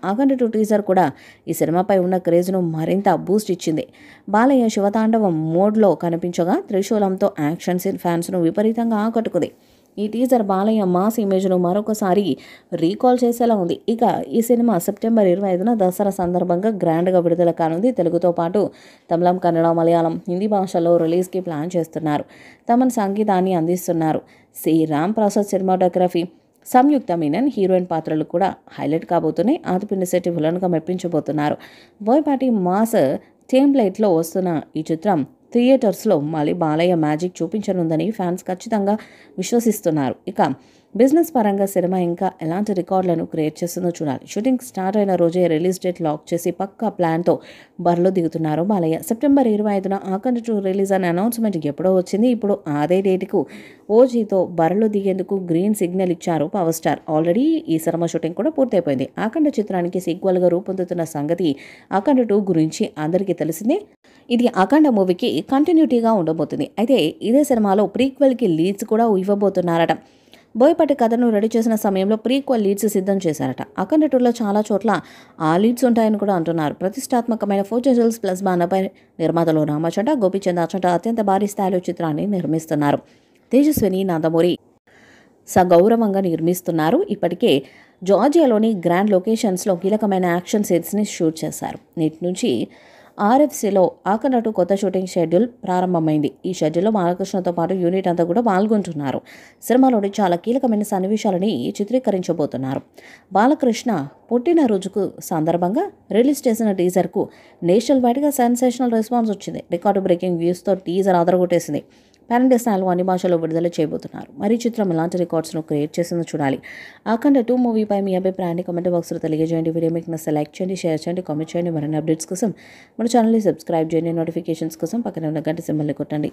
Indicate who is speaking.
Speaker 1: అఖండ 2 teaser కూడా ఈ సినిమాపై ఉన్న క్రేజ్ను మరింత బూస్ట్ ఇచ్చింది. బాలయ్య శివతాండవం మోడ్లో కనిపించగా త్రిశూలంతో యాక్షన్ సీన్ ఫ్యాన్స్ను విపరీతంగా ఆకట్టుకుంది. ఈ టీజర్ బాలయ్య మాస్ ఇమేజ్ను మరొకసారి రీకాల్ చేసేలా ఉంది. ఇక ఈ సినిమా సెప్టెంబర్ 25న దసరా సందర్భంగా గ్రాండ్గా విడుదల కానుంది. తెలుగుతో పాటు తమిళం, కన్నడ, మలయాళం, హిందీ భాషల్లో రిలీజ్కి ప్లాన్ చేస్తున్నారు. తమన్ సంగీతాన్ని అందిస్తున్నారు. సి రామ్ ప్రసాద్ సినిమాటోగ్రఫీ, సంయుక్త మీనన్ హీరోయిన్ పాత్రలు కూడా హైలైట్ కాబోతున్నాయి. ఆదిపినిశెట్టి విలన్గా మెప్పించబోతున్నారు. బోయపాటి మాస్ టెంప్లేట్లో వస్తున్న ఈ చిత్రం థియేటర్స్లో మళ్ళీ బాలయ్య మ్యాజిక్ చూపించనుందని ఫ్యాన్స్ ఖచ్చితంగా విశ్వసిస్తున్నారు. ఇక బిజినెస్ పరంగా సినిమా ఇంకా ఎలాంటి రికార్డులను క్రియేట్ చేస్తుందో చూడాలి. షూటింగ్ స్టార్ట్ అయిన రోజే రిలీజ్ డేట్ లాక్ చేసి పక్కా ప్లాన్తో బరిలో దిగుతున్నారు బాలయ్య. సెప్టెంబర్ 25న అఖండ 2 రిలీజ్ అనే అనౌన్స్మెంట్ ఎప్పుడో వచ్చింది. ఇప్పుడు అదే డేట్కు ఓజీతో బరిలో దిగేందుకు గ్రీన్ సిగ్నల్ ఇచ్చారు పవర్ స్టార్. ఆల్రెడీ ఈ సినిమా షూటింగ్ కూడా పూర్తయిపోయింది. అఖండ చిత్రానికి సీక్వెల్గా రూపొందుతున్న సంగతి అఖండ 2 గురించి అందరికీ తెలిసిందే. ఇది అఖండ మూవీకి కంటిన్యూటీగా ఉండబోతుంది. అయితే ఇదే సినిమాలో ప్రీక్వెల్కి లీడ్స్ కూడా ఇవ్వబోతున్నారట. బోయపాటి కథను రెడీ చేసిన సమయంలో ప్రీక్వెల్ లీడ్స్ సిద్ధం చేశారట. అఖండ 2లో చాలా చోట్ల ఆ లీడ్స్ ఉంటాయని కూడా అంటున్నారు. ప్రతిష్టాత్మకమైన ఫోర్జెజల్స్ ప్లస్ బాణపై నిర్మాతలు రామచంట, గోపీచంద్ అచంట అత్యంత భారీ స్థాయిలో చిత్రాన్ని నిర్మిస్తున్నారు. తేజస్విని నందమూరి సగౌరవంగా నిర్మిస్తున్నారు. ఇప్పటికే జార్జియాలోని గ్రాండ్ లొకేషన్స్లో కీలకమైన యాక్షన్ సీన్స్ని షూట్ చేశారు. నేటి నుంచి ఆర్ఎఫ్సీలో అఖండ 2 కొత్త షూటింగ్ షెడ్యూల్ ప్రారంభమైంది. ఈ షెడ్యూల్లో బాలకృష్ణతో పాటు యూనిట్ అంతా కూడా పాల్గొంటున్నారు. సినిమాలోని చాలా కీలకమైన సన్నివేశాలని చిత్రీకరించబోతున్నారు. బాలకృష్ణ పుట్టినరోజుకు సందర్భంగా రిలీజ్ చేసిన టీజర్కు నేషనల్ వైడ్గా సెన్సేషనల్ రెస్పాన్స్ వచ్చింది. రికార్డు బ్రేకింగ్ వ్యూస్తో టీజర్ అదరగొట్టేసింది. పాన్ స్థాయిలో అన్ని భాషల్లో విడుదల చేయబోతున్నారు. మరి చిత్రం ఎలాంటి రికార్డ్స్ను క్రియేట్ చేసిందో చూడాలి. అఖండ 2 మూవీపై మీ అభిప్రాయాన్ని కామెంట్ బాక్స్లో తెలియజేయండి. వీడియో మీకు నచ్చితే లైక్ చేయండి, షేర్ చేయండి, కామెంట్ చేయండి. మరిన్ని అప్డేట్స్ కోసం మన ఛానల్ని సబ్స్క్రైబ్ చేయండి. నోటిఫికేషన్స్ కోసం పక్కన ఉన్న గంట సింబల్ని కొట్టండి.